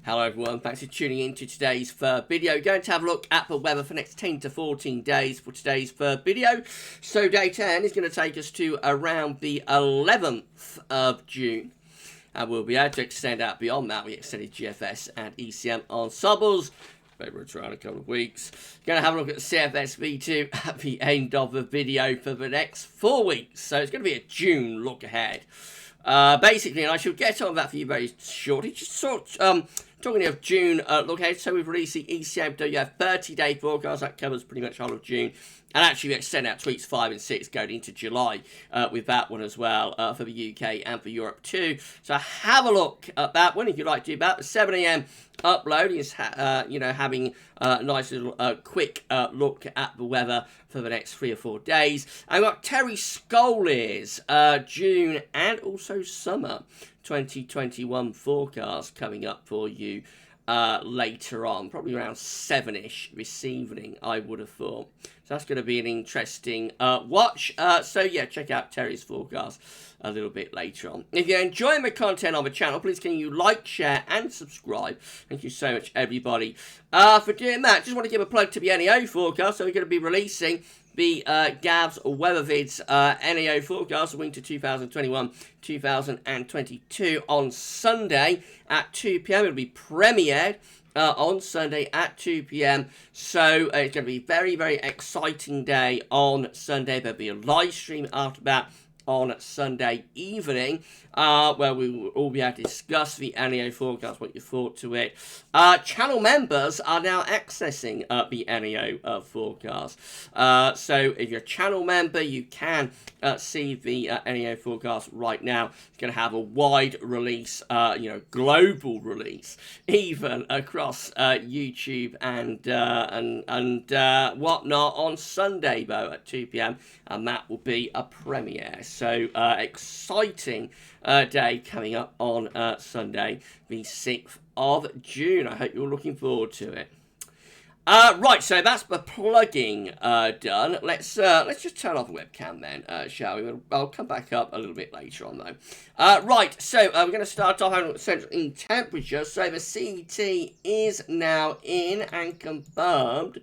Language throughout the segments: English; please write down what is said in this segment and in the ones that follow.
Hello everyone, thanks for tuning in to today's third video. We're going to have a look at the weather for the next 10 to 14 days for today's third video. So day 10 is going to take us to around the 11th of June. And we'll be able to extend out beyond that. We extended GFS and ECM ensembles. Maybe we'll try in a couple of weeks. Going to have a look at the CFS V2 at the end of the video for the next 4 weeks. So it's going to be a June look ahead. Basically, and I shall get on that for you very shortly. Just sort talking of June look ahead, so we've released the ECM WF 30-day forecast. That covers pretty much all of June. And actually, we extend out to weeks 5 and 6 going into July with that one as well for the UK and for Europe too. So have a look at that one if you'd like to do that. The 7 AM upload is, having a nice little quick look at the weather for the next 3 or 4 days. And we've got Terry Scolier's June and also summer 2021 forecast coming up for you later on, probably around 7ish this evening, I would have thought. So that's going to be an interesting watch. So yeah, check out Terry's forecast a little bit later on. If you're enjoying the content on the channel, please can you like, share and subscribe. Thank you so much everybody for doing that. Just want to give a plug to the NEO forecast. So we're going to be releasing the GavsWeatherVids NEO forecast for winter 2021-2022 on Sunday at 2 PM. It'll be premiered on Sunday at 2 PM. So it's going to be a very, very exciting day on Sunday. There'll be a live stream after that on Sunday evening, where we will all be able to discuss the NEO forecast, what you thought to it. Channel members are now accessing the NEO forecast. So if you're a channel member, you can see the NEO forecast right now. It's going to have a wide release, global release, even across YouTube and whatnot on Sunday, though, at 2 PM, and that will be a premiere. So exciting day coming up on Sunday, the 6th of June. I hope you're looking forward to it. Right, so that's the plugging done. Let's just turn off the webcam then, shall we? I'll come back up a little bit later on though. Right, so we're going to start off having a central in temperature. So the CET is now in and confirmed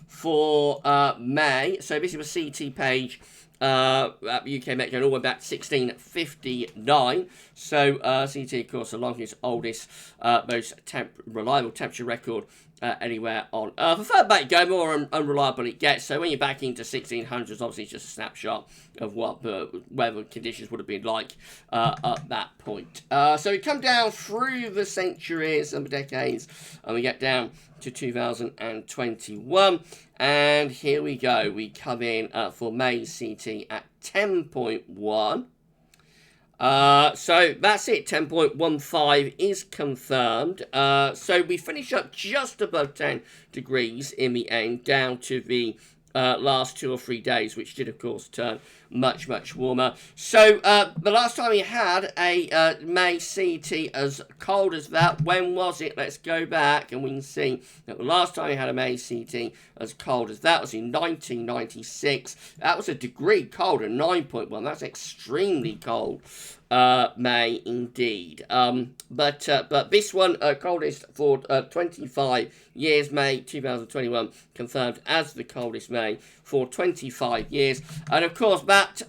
for May. So this is the CET page at the UK Met Journal, all the way back to 1659. So CET, of course, the longest, oldest, most reliable temperature record anywhere on Earth. The further back you go, more unreliable it gets. So when you're back into 1600s, obviously it's just a snapshot of what the weather conditions would have been like at that point. So we come down through the centuries and the decades, and we get down to 2021. And here we go. We come in for May CT at 10.1. So that's it. 10.15 is confirmed. So we finish up just above 10 degrees in the end, down to the last 2 or 3 days, which did, of course, turn much, much warmer. So the last time we had a May CT as cold as that, when was it? Let's go back and we can see that the last time we had a May CT as cold as that was in 1996. That was a degree colder, 9.1. That's extremely cold. May indeed. But this one, coldest for 25 years, May 2021, confirmed as the coldest May for 25 years. And of course, that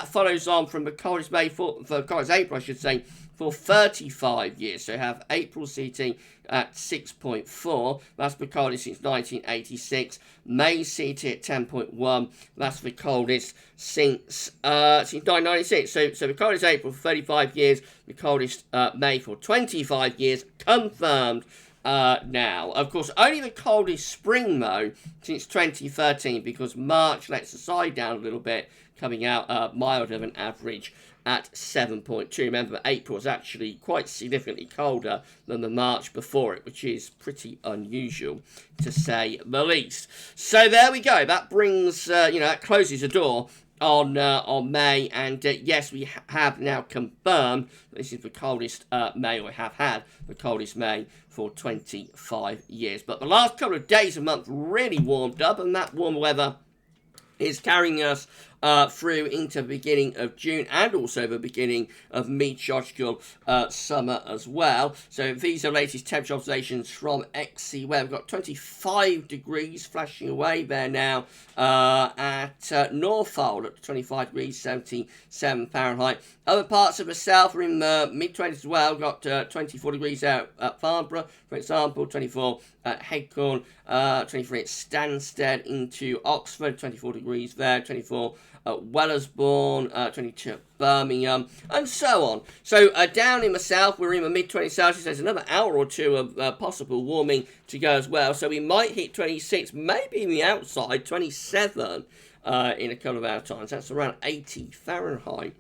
follows on from the coldest May for coldest April, I should say, for 35 years. So you have April CT at 6.4. That's the coldest since 1986. May CT at 10.1. That's the coldest since 1996. So the coldest April for 35 years. The coldest May for 25 years. Confirmed now. Of course, only the coldest spring, though, since 2013, because March lets the side down a little bit, coming out milder than average at 7.2. Remember, April is actually quite significantly colder than the March before it, which is pretty unusual, to say the least. So there we go. That brings, that closes the door on May, and yes, we have now confirmed this is the coldest May, or have had the coldest May for 25 years. But the last couple of days of the month really warmed up, and that warm weather is carrying us through into the beginning of June and also the beginning of meteorological summer as well. So these are latest temperature observations from XC, where we've got 25 degrees flashing away there now at Norfolk at 25 degrees, 77 Fahrenheit. Other parts of the south are in the mid-20s as well. We've got 24 degrees out at Farnborough, for example, 24 at Headcorn, 23 at Stansted into Oxford, 24 degrees there, 24 at Wellersbourne, 22 at Birmingham, and so on. So down in the south, we're in the mid-20s Celsius. There's another hour or two of possible warming to go as well. So we might hit 26, maybe in the outside, 27 in a couple of hours' time. So that's around 80 Fahrenheit.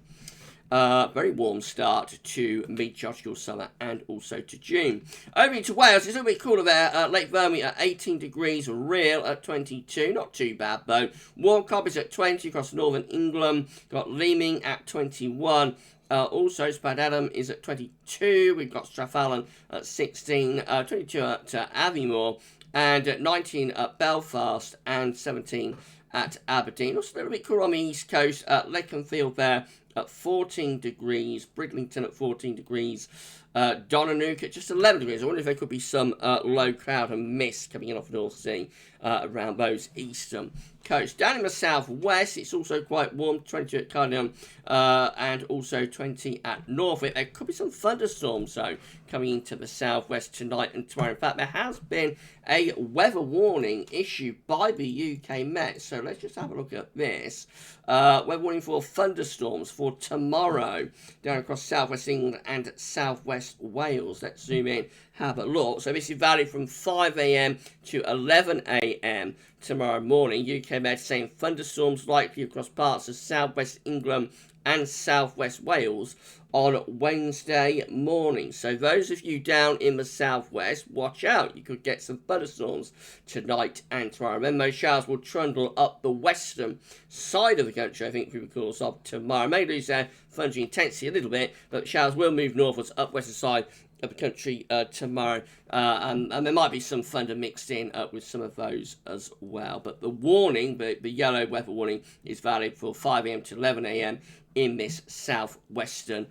Very warm start to meteorological summer and also to June. Over into Wales, it's a little bit cooler there. Lake Vermey at 18 degrees, Real at 22. Not too bad though. Warm Cobbis at 20 across northern England. Got Leeming at 21. Also, Spadadam is at 22. We've got Strathallan at 16. 22 at Aviemore. And at 19 at Belfast. And 17 at Aberdeen. Also a little bit cooler on the east coast. Leconfield there at 14 degrees, Bridlington at 14 degrees, Donanook at just 11 degrees. I wonder if there could be some low cloud and mist coming in off the North Sea around those eastern coasts. Down in the southwest, it's also quite warm, 22 at Cardigan and also 20 at Norfolk. There could be some thunderstorms, though, coming into the southwest tonight and tomorrow. In fact, there has been a weather warning issued by the UK Met. So let's just have a look at this. Weather warning for thunderstorms for tomorrow down across southwest England and southwest Wales. Let's zoom in, have a look. So this is valid from 5 a.m. to 11 a.m. tomorrow morning. UK Met saying thunderstorms likely across parts of southwest England and southwest Wales on Wednesday morning. So those of you down in the southwest, watch out. You could get some thunderstorms tonight and tomorrow. Remember, those showers will trundle up the western side of the country, I think, through the course of tomorrow. May lose their thundering intensity a little bit, but showers will move northwards up western side of the country tomorrow, and there might be some thunder mixed in with some of those as well. But the warning, the yellow weather warning, is valid for 5 a.m. to 11 a.m. in this southwestern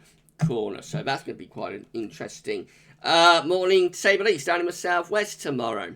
corner. So that's going to be quite an interesting morning, to say the least, down in the southwest tomorrow.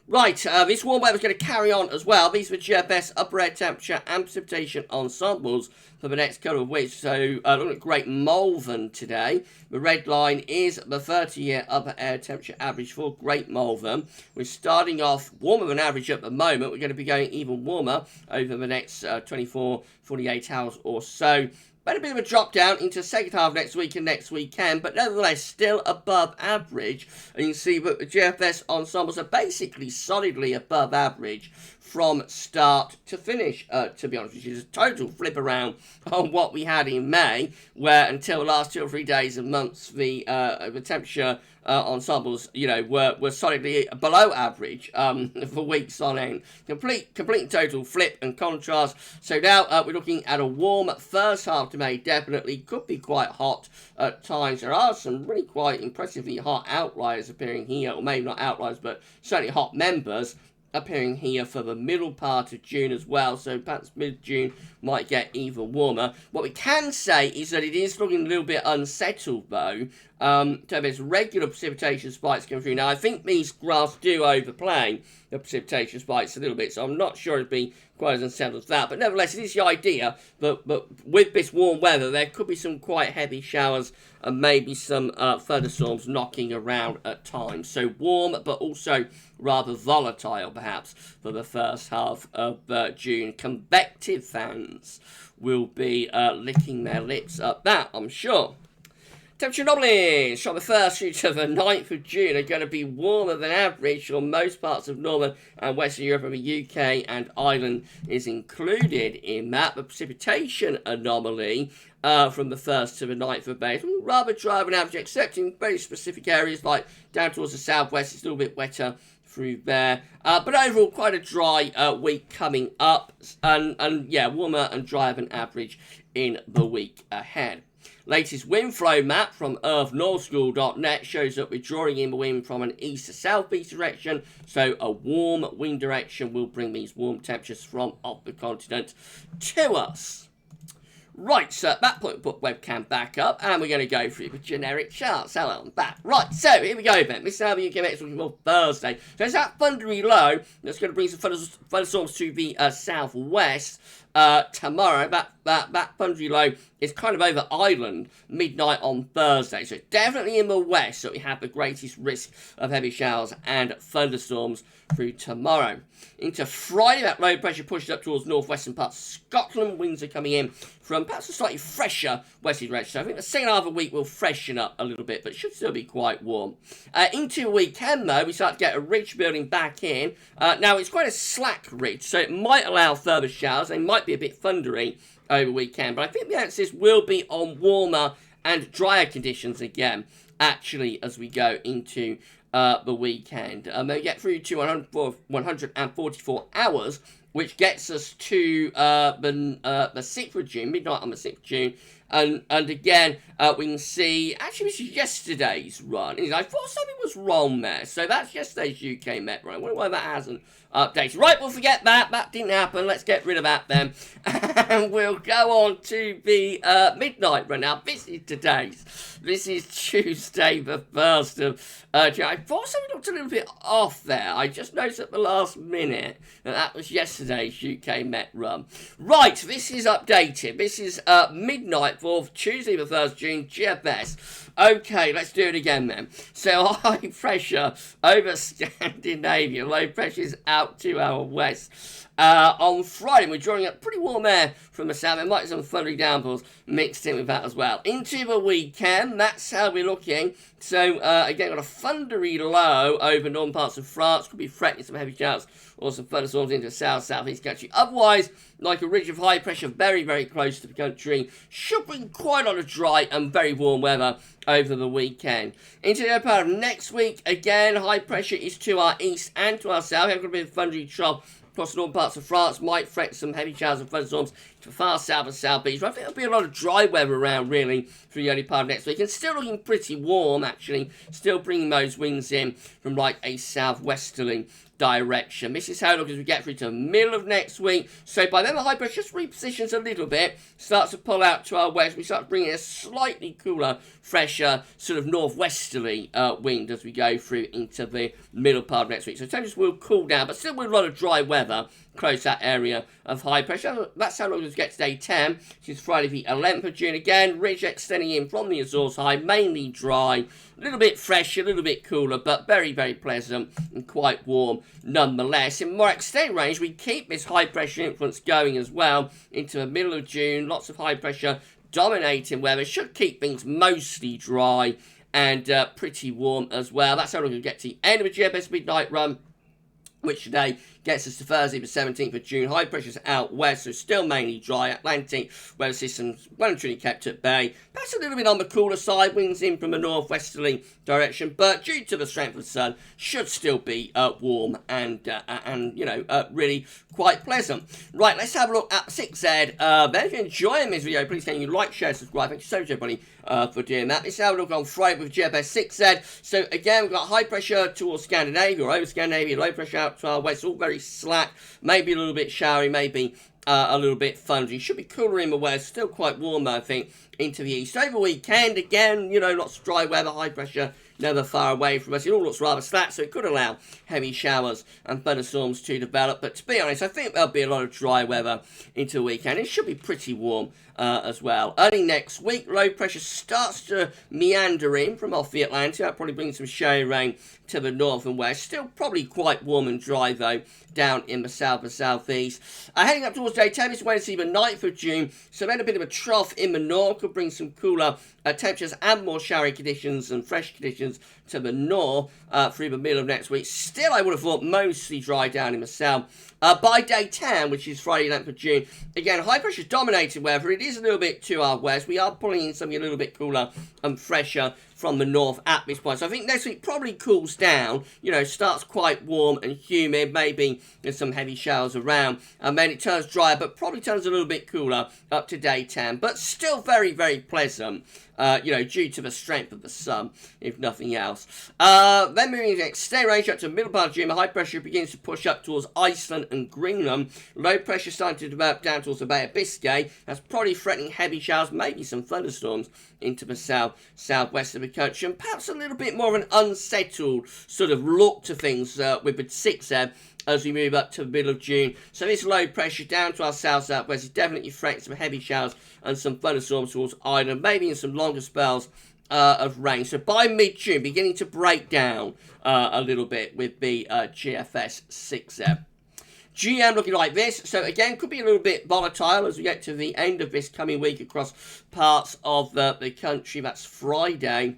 Right, this warm weather is going to carry on as well. These are the GFS upper air temperature and precipitation ensembles for the next couple of weeks. So, looking at Great Malvern today. The red line is the 30-year upper air temperature average for Great Malvern. We're starting off warmer than average at the moment. We're going to be going even warmer over the next 24, 48 hours or so. But a bit of a drop down into the second half next week and next weekend, but nevertheless still above average. And you can see that the GFS ensembles are basically solidly above average from start to finish, to be honest, which is a total flip around on what we had in May, where until the last 2 or 3 days and months, the temperature ensembles, were solidly below average for weeks on end. Complete and total flip and contrast. So now we're looking at a warm first half to May. Definitely could be quite hot at times. There are some really quite impressively hot outliers appearing here, or maybe not outliers, but certainly hot members appearing here for the middle part of June as well, so perhaps mid-June might get even warmer. What we can say is that it is looking a little bit unsettled though. So there's regular precipitation spikes coming through. Now I think these graphs do overplay the precipitation spikes a little bit, so I'm not sure it'd be quite as unsettled as that, but nevertheless it is the idea that with this warm weather there could be some quite heavy showers and maybe some thunderstorms knocking around at times. So warm but also rather volatile perhaps for the first half of June. Convective fans will be licking their lips at that, I'm sure. Temperature anomalies from the 1st through to the 9th of June are going to be warmer than average for most parts of Northern and Western Europe, and the UK and Ireland is included in that. The precipitation anomaly from the 1st to the 9th of May is rather dry than average, except in very specific areas like down towards the southwest. It's a little bit wetter through there, but overall quite a dry week coming up, and yeah, warmer and drier than average in the week ahead. Latest wind flow map from earthnorthschool.net shows that we're drawing in the wind from an east to southeast direction, so a warm wind direction will bring these warm temperatures from off the continent to us. Right, so at that point, we'll put webcam back up, and we're going to go through the generic charts. Hello, I'm back. Right, so here we go then. This is how the UK Met is looking for Thursday. So it's that thundery low that's going to bring some thunderstorms to the southwest tomorrow. That thundery low is kind of over Ireland midnight on Thursday. So definitely in the west that we have the greatest risk of heavy showers and thunderstorms through tomorrow. Into Friday, that low pressure pushes up towards northwestern parts of Scotland. Winds are coming in from perhaps a slightly fresher westerly direction. So I think the second half of the week will freshen up a little bit, but should still be quite warm. Into the weekend, though, we start to get a ridge building back in. Now, it's quite a slack ridge, so it might allow further showers. They might be a bit thundery over the weekend, but I think the emphasis will be on warmer and drier conditions again, actually, as we go into the weekend. They get through to 144 hours, which gets us to the 6th of June, midnight on the 6th of June. And again, we can see, actually this is yesterday's run. I thought something was wrong there. So that's yesterday's UK Met run. I wonder why that hasn't updated. Right, we'll forget that. That didn't happen. Let's get rid of that then. And we'll go on to the midnight run. Now, this is today's. This is Tuesday, the 1st of June. I thought something looked a little bit off there. I just noticed at the last minute that was yesterday's UK Met run. Right, this is updated. This is midnight for Tuesday, the 1st of June, GFS. Okay, let's do it again then. So high pressure over Scandinavia, low pressure is out to our west. On Friday, we're drawing up pretty warm air from the south. There might be some thundery downpours mixed in with that as well. Into the weekend, that's how we're looking. So, again, got a thundery low over northern parts of France. Could be threatening some heavy showers or some thunderstorms into the south-southeast country. Otherwise, like a ridge of high pressure very, very close to the country, should bring quite a lot of dry and very warm weather over the weekend. Into the early part of next week, again, high pressure is to our east and to our south. We've got a bit of thundery trough across the northern parts of France, might threaten some heavy showers and thunderstorms to the far south and southeast. But I think there'll be a lot of dry weather around, really, through the early part of next week. And still looking pretty warm, actually. Still bringing those winds in from, like, a southwesterly direction. This is how it looks as we get through to the middle of next week. So by then the high pressure just repositions a little bit, starts to pull out to our west. We start bringing a slightly cooler, fresher, sort of northwesterly wind as we go through into the middle part of next week. So temperatures will cool down, but still with a lot of dry weather close that area of high pressure. That's how long as we get to day 10, which is Friday the 11th of June. Again, ridge extending in from the Azores high, mainly dry, a little bit fresh, a little bit cooler, but very, very pleasant and quite warm nonetheless. In more extended range, we keep this high pressure influence going as well into the middle of June. Lots of high pressure dominating weather. Should keep things mostly dry and pretty warm as well. That's how we're going to get to the end of the GFS midnight run, which today gets us to Thursday the 17th of June. High pressure's out west, so still mainly dry. Atlantic weather systems well and truly kept at bay. Perhaps a little bit on the cooler side, winds in from a northwesterly direction, but due to the strength of the sun, should still be warm and really quite pleasant. Right, let's have a look at 6Z. If you're enjoying this video, please can you like, share, subscribe. Thank you so much, everybody, for doing that. Let's have a look on Friday with GFS 6Z. So again, we've got high pressure towards Scandinavia, or over Scandinavia, low pressure out to our west, all very slack, maybe a little bit showery, maybe a little bit thundery. Should be cooler in the west, still quite warm though, I think, into the east. Over the weekend, again, lots of dry weather, high pressure, never far away from us. It all looks rather slack, so it could allow heavy showers and thunderstorms to develop. But to be honest, I think there'll be a lot of dry weather into the weekend. It should be pretty warm as well. Early next week, low pressure starts to meander in from off the Atlantic. That'll probably bring some showy rain to the north and west. Still probably quite warm and dry, though, down in the south and southeast. Heading up towards day 10, it's Wednesday, the 9th of June. So then a bit of a trough in the north could bring some cooler temperatures and more showery conditions and fresh conditions to the north through the middle of next week. Still, I would have thought mostly dry down in the south. By day 10, which is Friday 11th of June, again, high pressure dominated weather. It is a little bit to our west. We are pulling in something a little bit cooler and fresher from the north at this point. So I think next week probably cools down, you know, starts quite warm and humid, maybe there's some heavy showers around, and then it turns drier, but probably turns a little bit cooler up to day 10, but still very, very pleasant. You know, due to the strength of the sun, if nothing else. Then moving next, stay range up to the middle part of June. The high pressure begins to push up towards Iceland and Greenland. Low pressure starting to develop down towards the Bay of Biscay. That's probably threatening heavy showers, maybe some thunderstorms into the southwest of the country, and perhaps a little bit more of an unsettled sort of look to things with the 6 there as we move up to the middle of June. So this low pressure down to our southwest is definitely threatening some heavy showers and some thunderstorms towards Ireland, maybe in some longer spells of rain. So by mid-June, beginning to break down a little bit with the GFS 6 there. GM looking like this. So again, could be a little bit volatile as we get to the end of this coming week across parts of the country. That's Friday.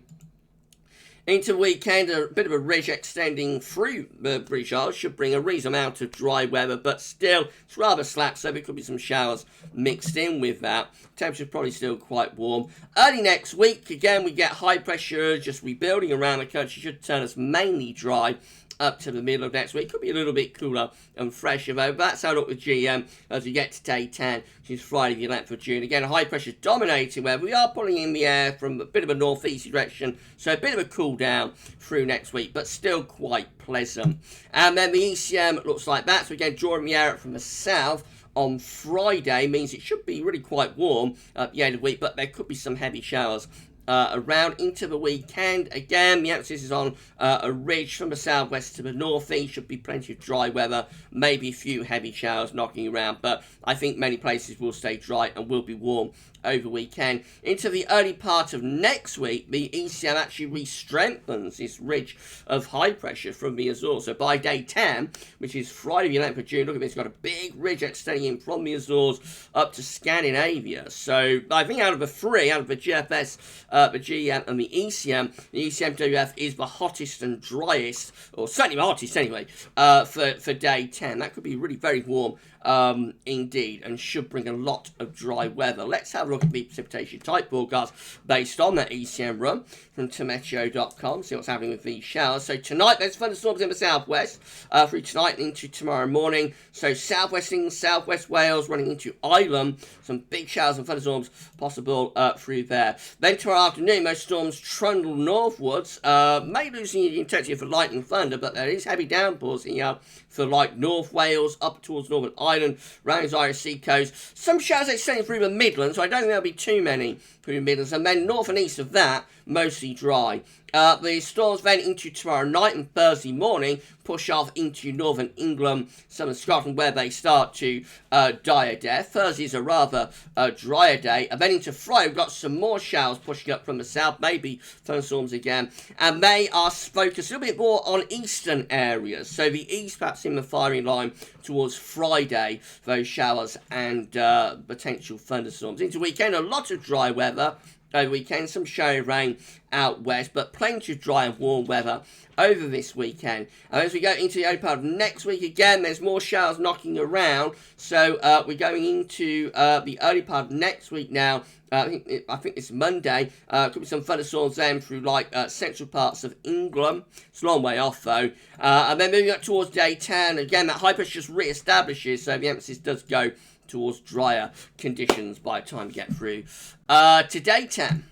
Into the weekend, a bit of a ridge extending through the British Isles should bring a reasonable amount of dry weather, but still, it's rather slack, so there could be some showers mixed in with that. Temperature's probably still quite warm. Early next week, again, we get high pressure just rebuilding around the country, should turn us mainly dry up to the middle of next week. Could be a little bit cooler and fresher though. That's how I look with GM as we get to day 10, which is Friday the 11th of June. Again, high pressure dominating where we are pulling in the air from a bit of a northeast direction, so a bit of a cool down through next week, but still quite pleasant. And then the ECM looks like that. So again, drawing the air up from the south on Friday means it should be really quite warm at the end of the week, but there could be some heavy showers around into the weekend. Again, the emphasis is on a ridge from the southwest to the northeast. Should be plenty of dry weather, maybe a few heavy showers knocking around, but I think many places will stay dry and will be warm over the weekend. Into the early part of next week, the ECM actually re-strengthens this ridge of high pressure from the Azores. So by day 10, which is Friday the 11th of June, look at this, got a big ridge extending in from the Azores up to Scandinavia. So I think out of the three, out of the GFS, the GM and the ECM GWF is the hottest and driest, or certainly the hottest anyway, for day 10. That could be really very warm indeed, and should bring a lot of dry weather. Let's have a look at the precipitation type forecast based on that ECM run from Meteo.com. See what's happening with these showers. So tonight there's thunderstorms in the southwest through tonight into tomorrow morning. So southwest England, southwest Wales running into Ireland. Some big showers and thunderstorms possible through there. Then tomorrow afternoon, most storms trundle northwards, may lose the intensity for lightning and thunder, but there is heavy downpours here for like North Wales, up towards Northern Ireland, around the Irish sea coast. Some showers extending through the Midlands, so I don't think there'll be too many through the Midlands. And then north and east of that, mostly dry. The storms then into tomorrow night and Thursday morning push off into northern England, southern Scotland, where they start to die a death. Thursday is a rather drier day. And then into Friday, we've got some more showers pushing up from the south, maybe thunderstorms again. And they are focused a little bit more on eastern areas. So the east, perhaps in the firing line towards Friday, those showers and potential thunderstorms. Into weekend, a lot of dry weather. Over weekend, some shower rain out west, but plenty of dry and warm weather over this weekend. And as we go into the early part of next week, again, there's more showers knocking around. So we're going into the early part of next week now. I think it's Monday. Could be some thunderstorms then through like central parts of England. It's a long way off though. And then moving up towards day 10, again, that high pressure just re-establishes, so the emphasis does go towards drier conditions by the time we get through to day 10.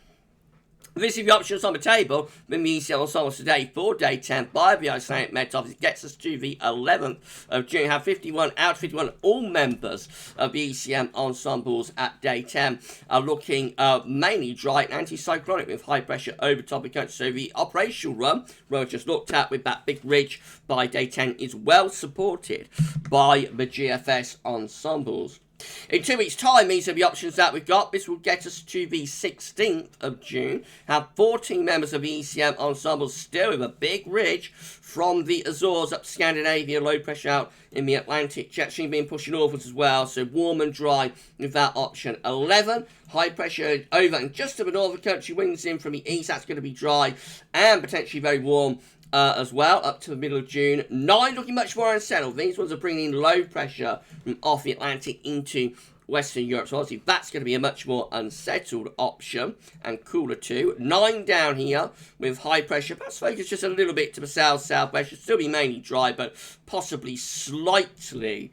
This is the options on the table. The ECM ensembles today for day 10 by the Icelandic Met Office. It gets us to the 11th of June. Have 51 out of 51. All members of the ECM ensembles at day 10 are looking mainly dry and anticyclonic with high pressure over top of the country. So the operational run, where I just looked at with that big ridge by day 10, is well supported by the GFS ensembles. In 2 weeks' time, these are the options that we've got. This will get us to the 16th of June. Have 14 members of the ECM ensemble still with a big ridge from the Azores up to Scandinavia, low pressure out in the Atlantic. Jet stream being pushed northwards as well, so warm and dry with that option. 11, high pressure over and just to the north of the country, winds in from the east. That's going to be dry and potentially very warm as well, up to the middle of June. 9 looking much more unsettled. These ones are bringing in low pressure from off the Atlantic into Western Europe. So obviously that's going to be a much more unsettled option and cooler too. 9 down here with high pressure. Perhaps focus just a little bit to the south-southwest. Should still be mainly dry, but possibly slightly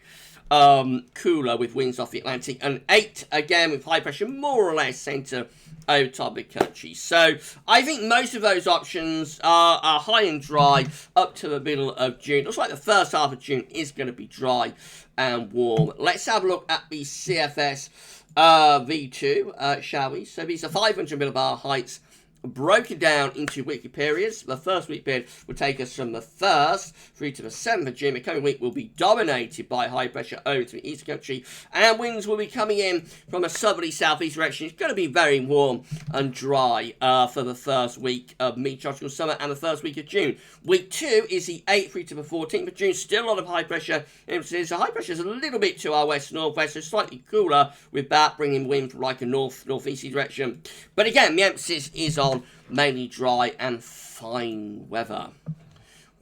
cooler with winds off the Atlantic. And 8 again with high pressure, more or less centre over top of the country. So I think most of those options are high and dry up to the middle of June. Looks like the first half of June is going to be dry and warm. Let's have a look at the CFS V2, shall we? So these are 500 millibar heights, broken down into weekly periods. The first week period will take us from the 1st through to the 7th of June. The coming week will be dominated by high pressure over to the east country, and winds will be coming in from a southerly southeast direction. It's going to be very warm and dry for the first week of meteorological summer and the first week of June. Week 2 is the 8th through to the 14th of June. Still a lot of high pressure influences. The high pressure is a little bit to our west-northwest, so slightly cooler, with that bringing wind from like a north-northeasterly direction. But again, the emphasis is on mainly dry and fine weather.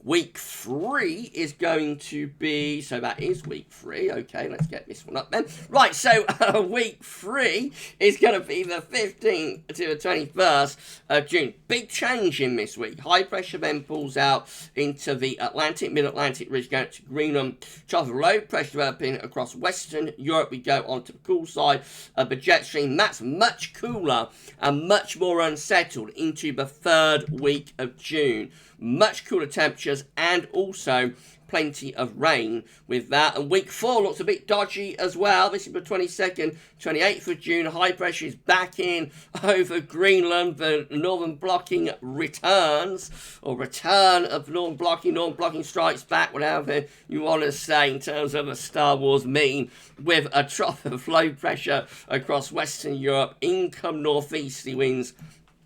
Week 3 is going to be, so that is week 3. Okay, let's get this one up then. Right, so week 3 is going to be the 15th to the 21st of June. Big change in this week. High pressure then pulls out into the Atlantic, mid-Atlantic ridge going to Greenland. Trough of low pressure developing across Western Europe. We go on to the cool side of the jet stream. That's much cooler and much more unsettled into the 3rd week of June. Much cooler temperatures and also plenty of rain with that. And week 4 looks a bit dodgy as well. This is the 22nd, 28th of June. High pressure is back in over Greenland. The northern blocking returns, or return of northern blocking strikes back, whatever you want to say in terms of a Star Wars meme, with a trough of low pressure across Western Europe. In come northeasterly winds.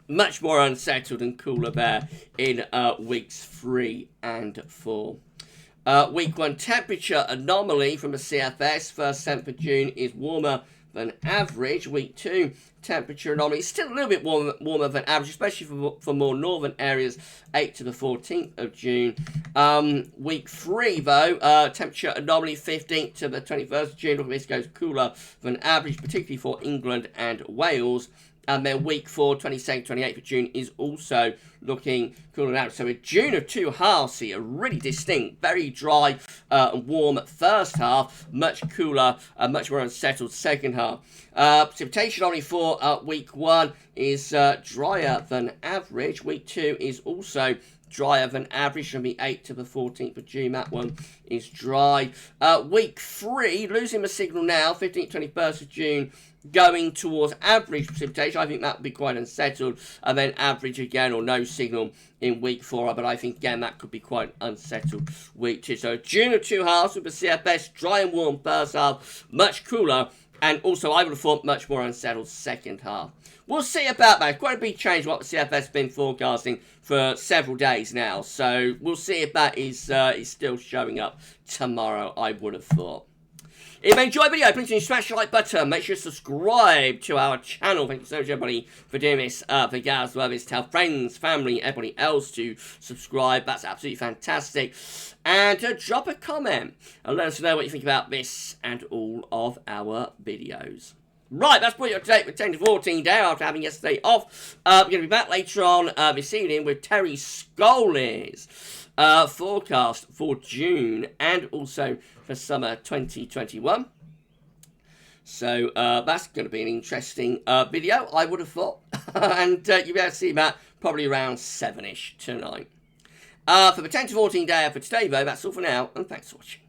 Much more unsettled and cooler there in weeks 3 and 4. Week 1 temperature anomaly from the CFS. First 7th of June is warmer than average. Week 2 temperature anomaly still a little bit warmer than average, especially for more northern areas. 8th to the 14th of June. Week 3 though, temperature anomaly 15th to the 21st of June. This goes cooler than average, particularly for England and Wales. And then week 4, 22nd, 28th of June is also looking cooler than average. So a June of 2 halves here, really distinct, very dry and warm first half, much cooler, much more unsettled second half. Precipitation only for week 1 is drier than average. Week 2 is also drier than average from the 8th to the 14th of June. That one is dry. Week 3, losing the signal now, 15th, 21st of June, going towards average precipitation. I think that would be quite unsettled. And then average again, or no signal in week 4. But I think, again, that could be quite unsettled week 2. So June of 2 halves with the CFS, dry and warm first half, much cooler. And also, I would have thought, much more unsettled second half. We'll see about that. Quite a big change what the CFS has been forecasting for several days now. So we'll see if that is still showing up tomorrow, I would have thought. If you enjoyed the video, please smash the like button. Make sure to subscribe to our channel. Thank you so much, everybody, for doing this. For GavsWeatherVids, tell friends, family, everybody else to subscribe. That's absolutely fantastic. And drop a comment and let us know what you think about this and all of our videos. Right, that's pretty up to date with 10 to 14 day after having yesterday off. We're going to be back later on this evening with Terry Scoley's forecast for June and also for summer 2021. So that's going to be an interesting video, I would have thought. And you'll be able to see that probably around 7-ish tonight. For the 10 to 14 day for today, though, that's all for now, and thanks for watching.